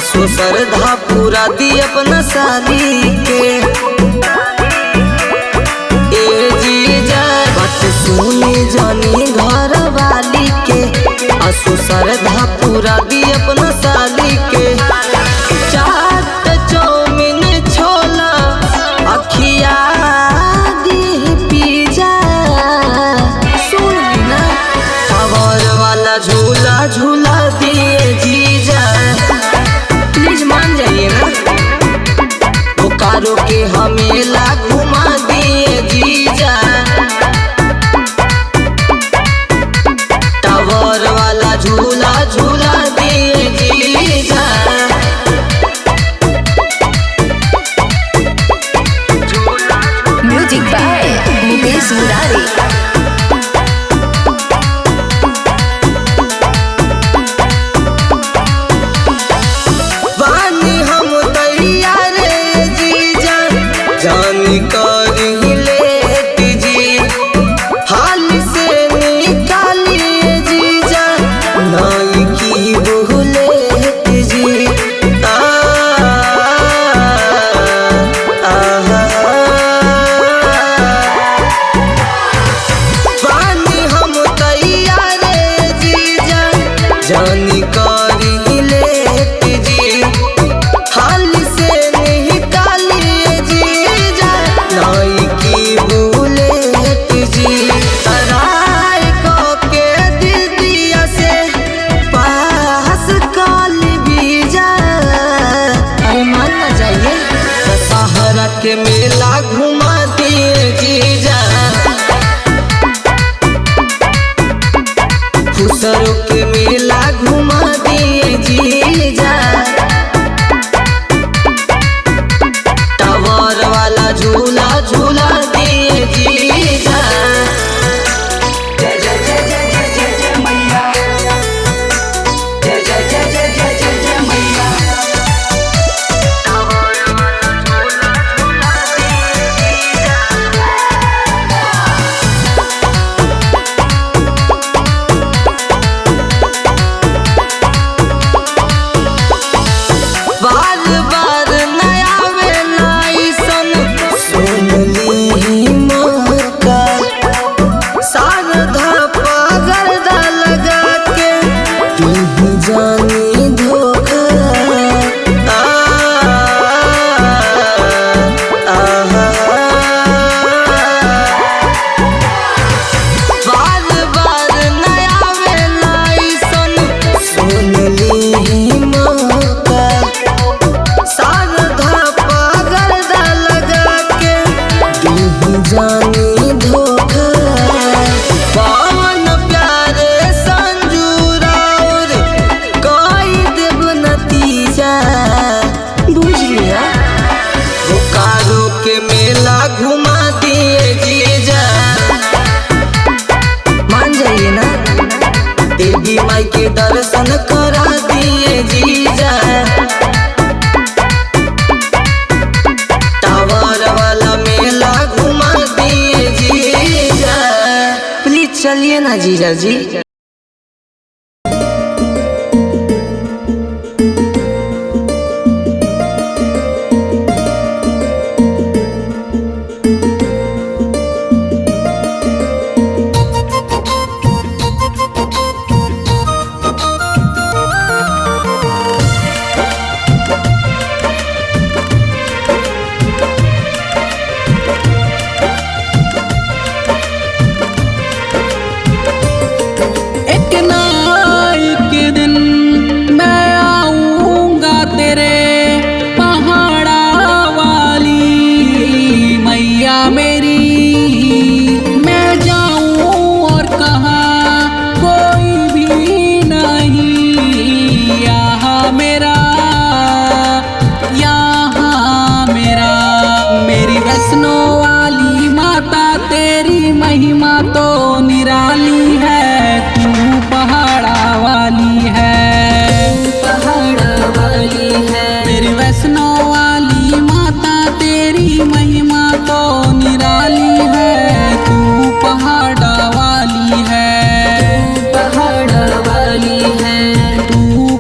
असो श्रद्धा पूरा दी अपना साली के। ए जीजा बात सुनी जानी घर वाली के, असो श्रद्धा पूरा दी अपना साली के। चाट चौमिन छोला अखिया दी पिज्जा, सुनी ना टावर वाला झूला झूला दिए जीजा, प्लीज मान जाइए ना। बोकारो के हमेला घुमा दिए जीजा, टावर वाला झूला झूला दिए जीजा। Music by Mukesh Murari. जानी करी लेट जी, हाल से निकालिए जीजा, नाई की बुलेट जी। पानी हम तैयार जीजा, जानी करी लेट जी, हाल से निकालिए जीजा, नाई की बुलेट जी। तराई को के दीदिया से पास काली बीजा, अरे मानना चाहिए। दशहरा के मेला घुमा दिए जीजा, खुसरो के मेला घुमा दिए जीजा, टावर वाला झूला झूला दिए जीजा। जय जय जय जय जय जय जय मैया, जय जय जय जय जय जय जय मैया। बार बार नया वेला सन सुन ली मौका, शारदा पगरदा लगा के तू ही जानी धोखा। बार बार नया वेला सन सुन ली मौका, शारदा पगरदा लगा के तू ही जानी धोखा। पवन प्यारे संजू राउर कोई देव नतीजा, बुझ लिया। बोकारो के मेला घुमा दिए जीजा, मान जाइए ना। देवी माई के दर्शन करा दिए जीजा, टावर वाला मेला घुमा दिए जीजा, प्लीज चलिए ना जीजा जी।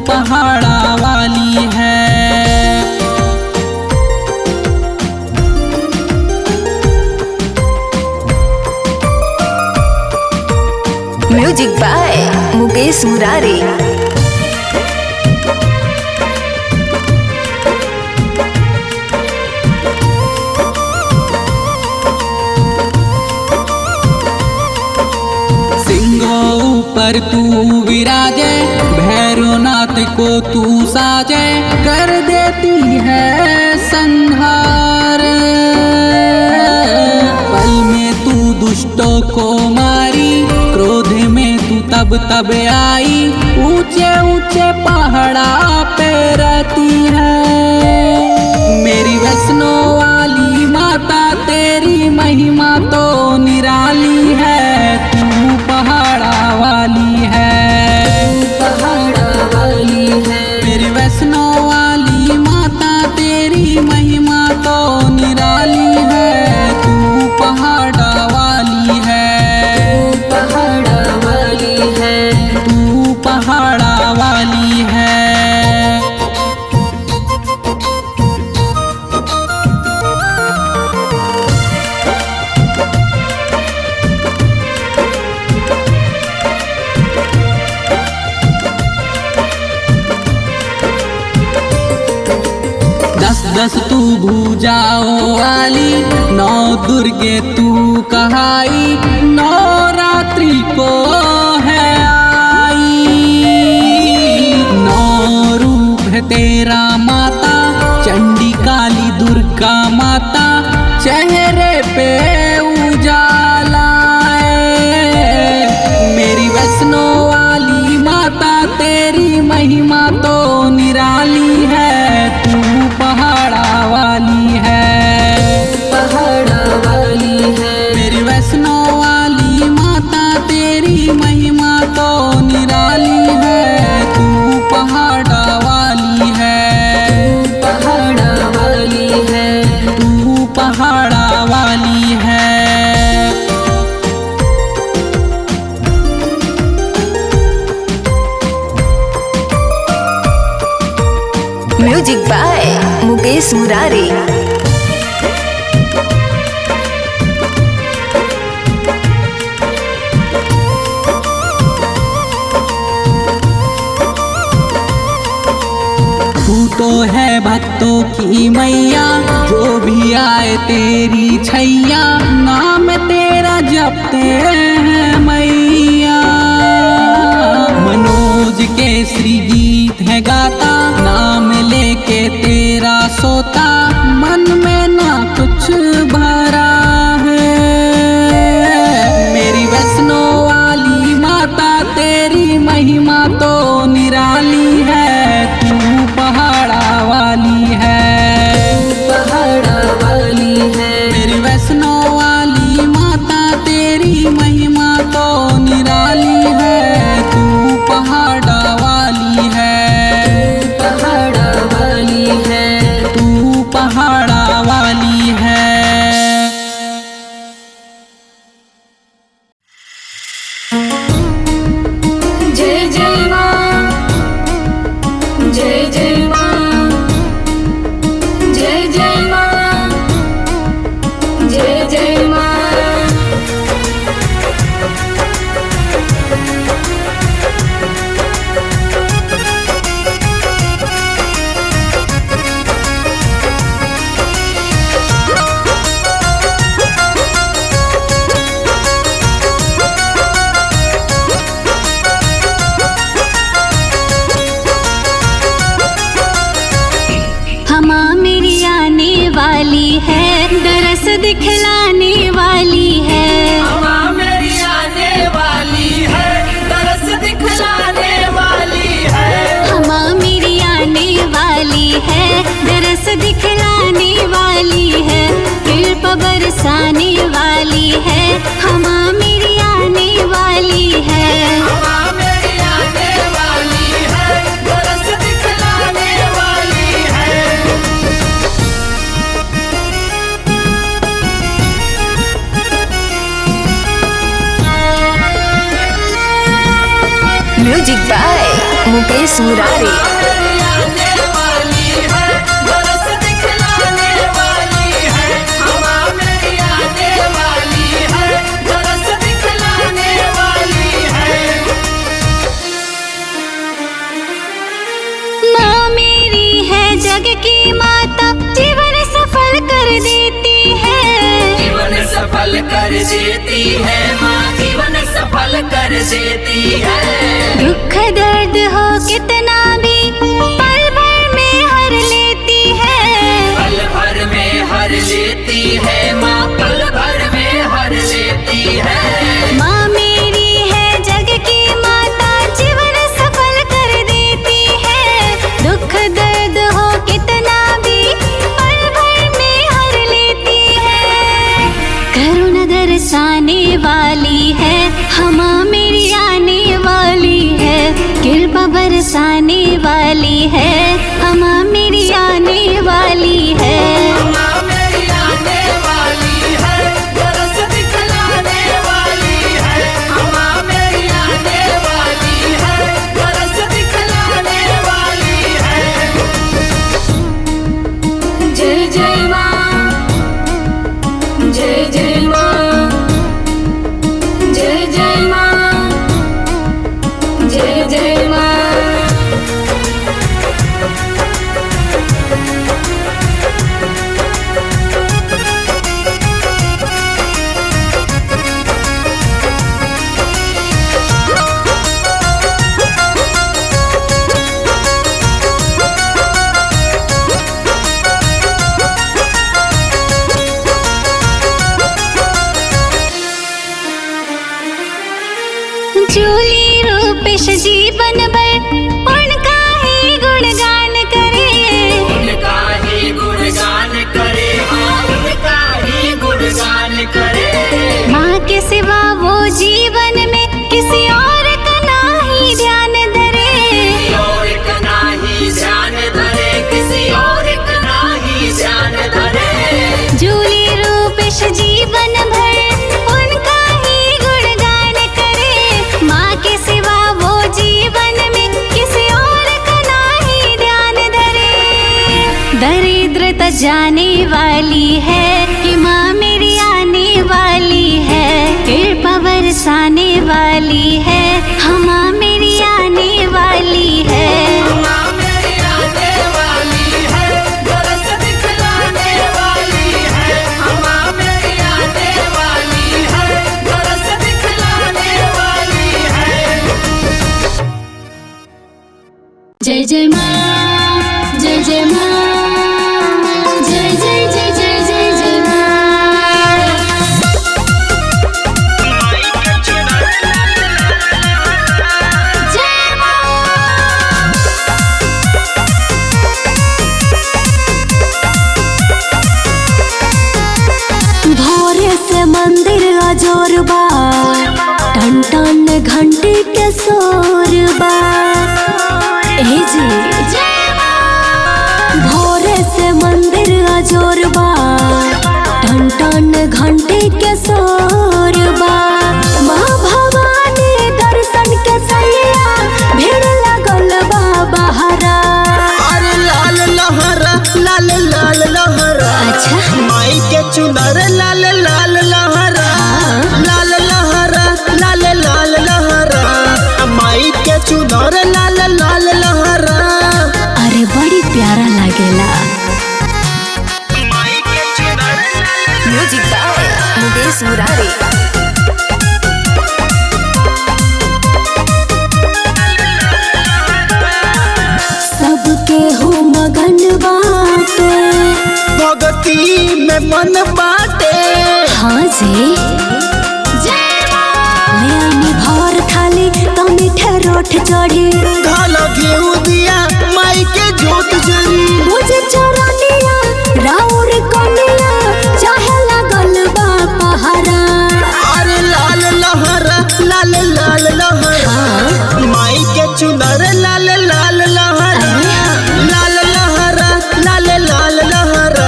पहाड़ा वाली है। Music by Mukesh Murari. पर तू विराजे, भैरवनाथ को तू साजे, कर देती है संहार। पल में तू दुष्टों को मारी, क्रोध में तू तब आई, ऊंचे ऊंचे पहाड़ा पे रहती है। मेरी वैष्णो वाली माता, तेरी महिमा तो निराली है। तू पहाड़ा वाली है, पहाड़ा वाली है। मेरी वैष्णो वाली माता, तेरी महिमा तो निराली है। तू पहाड़ा वाली है, तू पहाड़ा वाली है, तू पहाड़ा वाली है। दस तू भुजाओ वाली, 9 दुर्गे तू कहाई, 9 रात्रि को है आई। 9 रूप है तेरा माता, चंडी काली दुर्गा माता, चेहरे पे उजाला है। मेरी वैष्णो वाली माता, तेरी महिमा तो निराली है। तू पहाड़ा वाली है, पहाड़ा वाली है। मेरी वैष्णो वाली माता, तेरी महिमा तो निराली है। तू पहाड़ा वाली है, तू पहाड़ा वाली है, तू पहाड़ा वाली है। Music by Mukesh Murari. तू तो है भक्तों की मैया, जो भी आए तेरी छैया, नाम तेरा जपते हैं मैया। मनोज के श्री गीत है गाता, नाम लेके तेरा सोता, मन में ना कुछ भरा है। मेरी वैष्णो वाली माता, तेरी महिमा तो निराली है। तू पहाड़ा वाली है, पहाड़ा वाली है। मेरी वैष्णो वाली माता, तेरी महिमा तो निराली है। तू पहाड़ा वाली है, पहाड़ा वाली है, तू पहाड़ा वाली है। जय जय माँ, जय जय माँ, जय जय माँ, जय जय माँ। हमा मेरी आने वाली है, दरस दिखलाने वाली है। हवा मेरी आने वाली है, तरस दिखलाने वाली है। हमा मेरी आने वाली है, दरस दिखलाने वाली है, कृपा बरसाने वाली है। हमा मेरी आने वाली है, हवा मेरी आने वाली है, तरस दिखलाने वाली है। Music by Mukesh Murari. मेरी आने वाली है, तरस दिखलाने वाली है। हवा मेरी आने वाली है, तरस दिखलाने वाली है। देती है। दुख दर्द हो कितना भी पल भर में हर लेती है। पल भर में हर लेती है माँ, पल भर में हर लेती है। माँ मेरी है जग की माता, जीवन सफल कर देती है। दुख दर्द हो कितना भी पल भर में हर लेती है। करुणा दरसाने वाली है, हमा मेरी आने वाली है। कृपा बरसाने वाली है, हमा मेरी आने वाली है। माँ मेरी आने वाली है, दरस दिखलाने वाली है। माँ मेरी आने वाली है, दरस दिखलाने वाली है। जय जय माँ, जय जय माँ, जय जय माँ, जय जय माँ। जूली रूपेश जीवन भर उनका ही गुणगान करे। उनका ही गुणगान करे, हाँ उनका ही गुणगान करे। माँ के सिवा वो जीवन में किसी और का नहीं ध्यान धरे। किसी और का नाही ध्यान धरे, किसी और का नाही ध्यान धरे। जूली रूपेश जीवन भर उनका ही गुणगान करे। माँ के सिवा वो जीवन में किसी और का नहीं ध्यान धरे। दरिद्रता जाने वाली है कि माँ मेरी आने वाली है। कृपा बरसाने वाली है, हमा मेरी आने वाली है। माँ मेरी आने वाली है, दरस दिखलाने वाली है। माँ मेरी आने वाली है, दरस दिखलाने वाली है। जय जय माँ, जय जय माँ, जय जय जय जय जय जय माँ। जय माँ। भोरे से मंदिर अजोरबा, टन टन घंटी के शोरबा। ए जी भोरे से मंदिर अजोरबा, टन टन घंटी के शोरबा। माँ भवानी दर्शन के सैया भीड़ लगल बा बहरा। अरे लाल लहरा, लाल लाल लहरा। अच्छा माई के चुनर लाल लाल लहरा। लाल लहरा, लाल लाल लहरा। माई के चुनर लाल लाल लहरा। अरे बड़ी प्यारा लागेला। Music by Mukesh Murari. सबके हो मगन बाटे। भगती में मन बाटे। हाँ जी ले आईनी भर थाली तो मीठे रोट चढ़ी। घाल घेऊ दिया माई के जोत जरी। मुझे चरनिया राउर कनिया चाहे लगल बा पहरा। अरे लाल लहरा, लाल लाल लहरा। माई के चुनर लाल लाल लहरा। लाल लहरा, लाल लाल लहरा।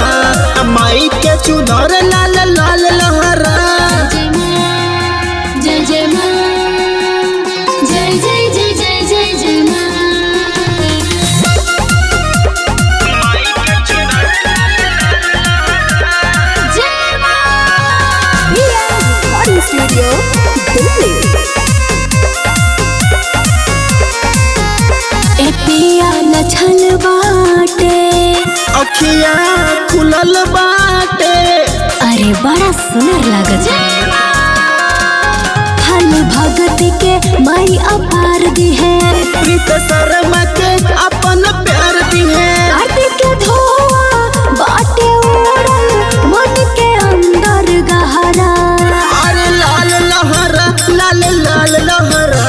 माई के चुनर लाल लाल लहरा। जय जय माँ, जय जय जय जय जय जय माँ। जय माँ। स्टूडियो दिल्ली। ए पिया न छल बाटे। अखिया खुलल बाटे। अरे बड़ा सुंदर लागत। फल भगती के माई अपार दी है। प्रीत शर्मा के अपन प्यार दी है। कार्तिक के धोआ बाटे उड़ल मन के अंदर गहरा। अरे लाल लहरा लाल लाल लहरा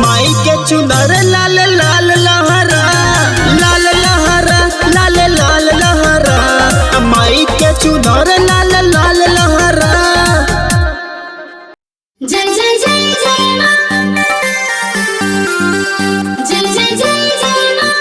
माई के चुनर लाल लाल लहरा। लाल लहरा लाल लाल लहरा माई के चुनर लाल लाल लहरा। जय जय जय जय माँ, जय जय जय जय माँ।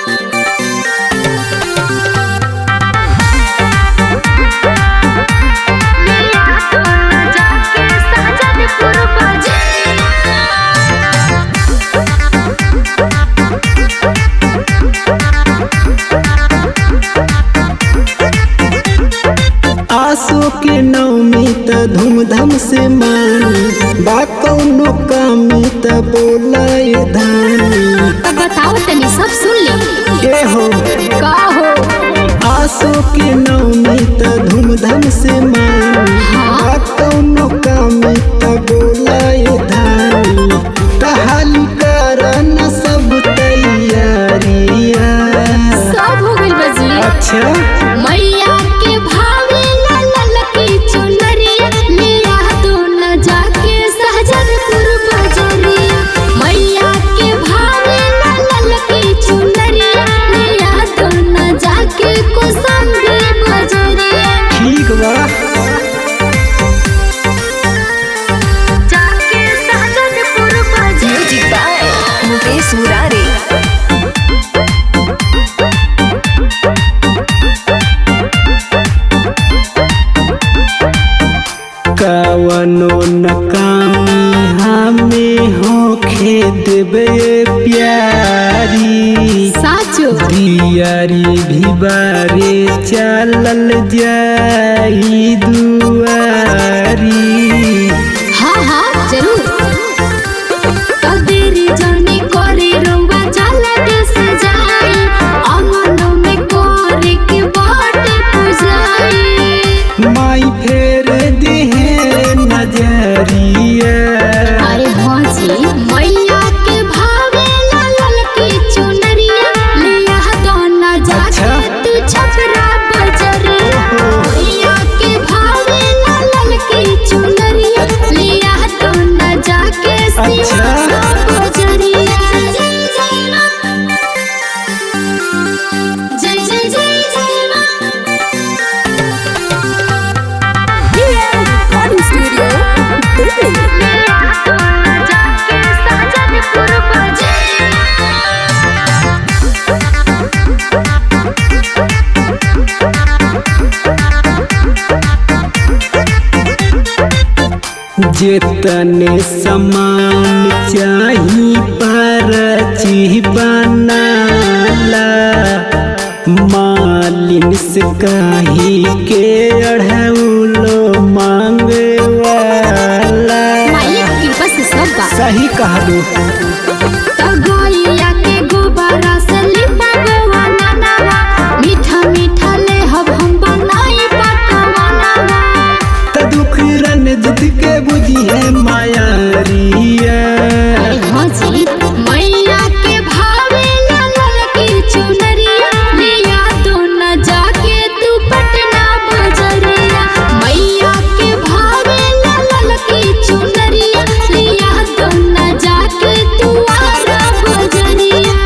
आसो के नवमी त धूमधाम से मानी बा कौनो कामी त बोलाए धानी। बताओ तनी सब सुन ले। ए हो का हो आसो के नवमी त धूमधाम से मानी बा कौनो कामी त बोलाए धानी। टहाली करन सब तैयारिया। सब हो गइल बजी। अच्छा मैया के भावे लाल की चुनरिया लिया तो न जाके सहजनपुर बजरिया। मैया के भावे लाल की चुनरिया लिया तो न जाके कोसंबी बजरिया। ठीक बा। जाके सहजनपुर बजरिया। Music by Mukesh Murari. कवनो नकामी हमें होखे देबे प्यारी। साचो दियारी भी बारे चलल जाई दुआरी। हाँ हाँ जरूर। कदेरी जाने करे रउआ जाला देश जाई। आंगनों में करे के बाटे पुजाई। माई फेर देहे नजरिया। अरे हाँ जी मैया के भावे लाल की चुनरिया लिया तो न जाके तू छपरा बजरिया। मैया के भावे लाल की चुनरिया लिया तो न जाके सिमरा बजरिया। जय जय जय जय माँ। Recording studio Delhi. जाके सहजनपुर बजरिया। जितने समान चाही परची बनाला। मालिन से काही के अढ़ौलो मांगे वाला। माई की कृपा से सब बात। सही कहलू। गैया के गोबरा से लिपा गोवा नानावा। मीठा मीठा ले हब हम बनाई पकवानावा। त दुख रन जिद के बुझी है मायारिया। अरे हाँ जी मैया के भावे लाल की चुनरिया लिया तो न जाके तू पटना बजरिया। मैया के भावे लाल की चुनरिया लिया तो न जाके तू आरा बजरिया।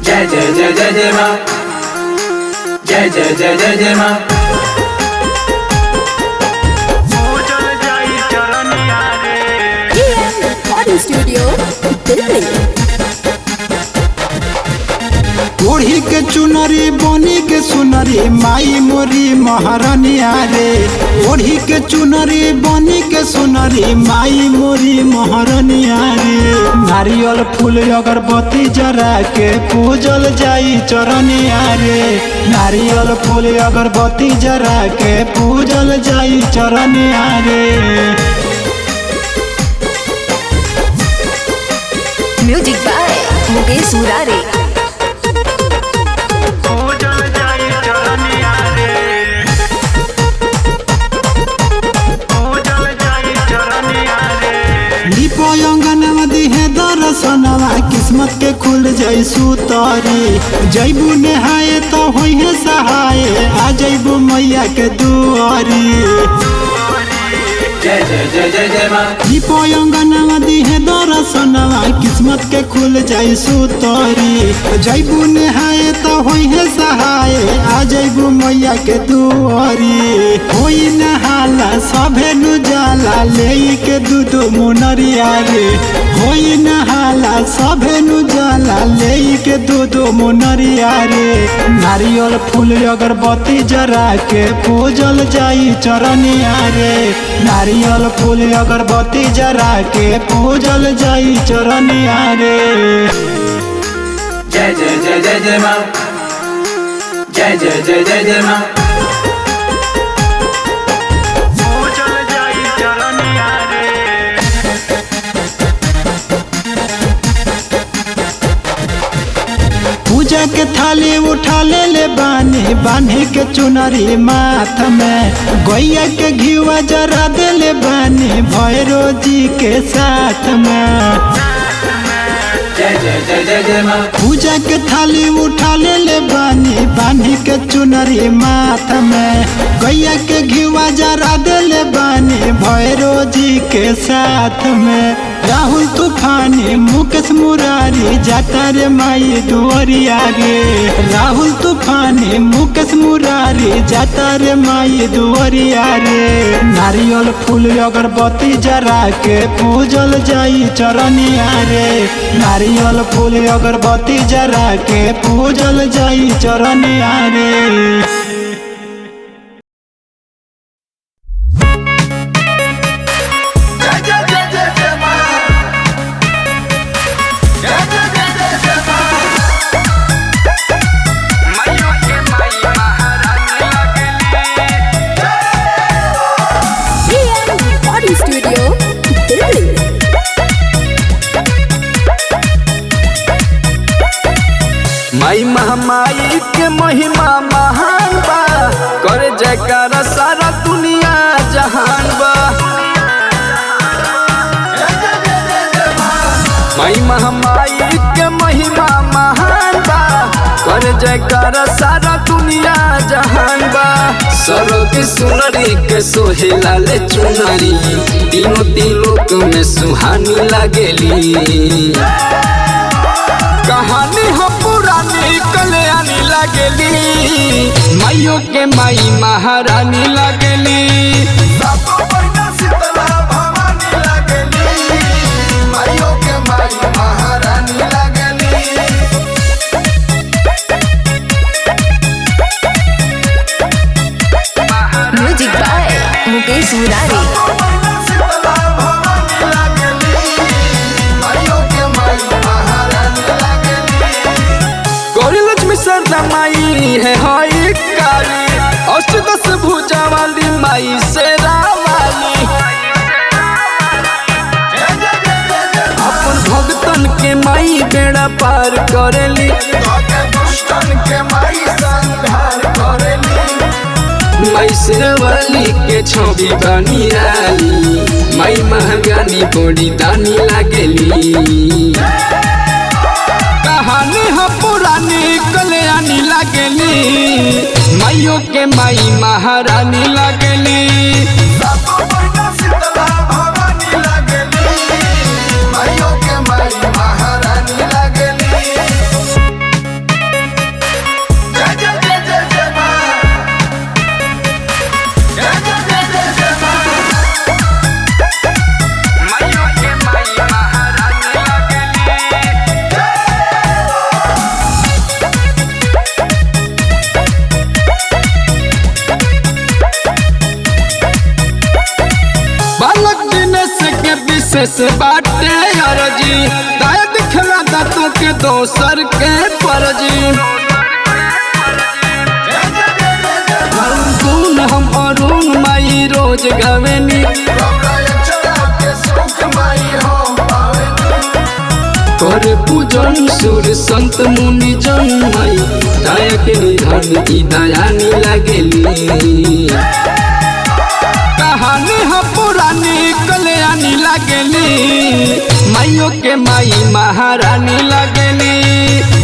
जय जय जय जय जय माँ, जय जय जय जय जय माँ। Recording studio Delhi. ओढ़ी के चुनरी बनी के सुनरी माई मोरी महारानिया रे। ओढ़ी के चुनरी बनी के सुनरी माई मोरी महारानिया रे। नारियल फूल अगरबत्ती जरा के पूजल जाई चरनिया रे। नारियल फूल अगरबत्ती जरा के पूजल जाई चरनिया रे। Music by Mukesh Murari. दर्शनवा किस्मत के खुल जाई सुतरी जैबू नहाए तो होई है सहाय आ जैबू मैया के दुआरी जय जय जय जय जय माँ दीपोयंगनवा दी है दर्शनवा किस्मत के खुल जाई सुतरी जैबू नहाए तो होई है सहाय आ जैबू मैया के दुआरी होई नहाला सभे नु जाला ले के दूध मुनरिया रे होई नहाला सभे नु जाला ले के दूध मुनरिया रे नारियल फूल अगरबत्ती जरा के पूजल जाई चरनिया रे नारियल फूल अगरबत्ती जरा के पूजल जाई चरनिया रे जय जय जय जय जय माँ जय जय जय जय जय माँ पूजल जाई चरनिया रे पूजा के थाली उठा ले बानी बांधी के चुनरी माथ में गैया के घिवा जरा दे बानी भैरो जी के साथ में जय जय जय जय जय माँ पूजा के थाली उठा ले बानी बांधी के चुनरी माथ में गैया के घिवा जरा दे बानी भैरो जी के साथ में राहुल तूफानी मुकेश मुरारी जाता रे माई दुआरिया रे राहुल तूफानी मुकेश मुरारी जाता रे माई दुआरिया रे नारियल फूल अगरबत्ती जरा के पूजल जाई चरनिया रे नारियल फूल अगरबत्ती जरा के पूजल जाई चरनिया रे Recording Studio, Delhi. माई महामाई के महिमा महान बा कर जयकार सारा दुनिया जहान बा माई महामाई के महिमा महान बा कर जयकार सारा दुनिया जहान बा सरग सुनरी के सोहेला ले चुनरी तीनों लोक में सुहानी लागेली कहानी हो पुरानी कल्याणी लागेली माइयों के माई महारानी लागेली Music by Mukesh Murari. Gauri Lakshmi सरदा माई है हई काली अष्टदश भुजा वाली माई शेरा वाली अपन भक्तन के माई बेड़ा पार करेली माई शेरवाली के छवि बनी आली माई महागानी बड़ी दानी लागेली कहानी हो पुरानी कल्याणी लागेली माइयों के माई महारानी लागेली विशेष बाटे अरजी दाया दिखला दातों के दोसर के परजी गुन हम अरुण माई रोज गवेनी कर पूजन सुर संत मुनि जन माई दाया के निधान की दयानी लागेली कहानी हो पुरानी कल्याणी लगली, माइयों के माई महारानी लगली।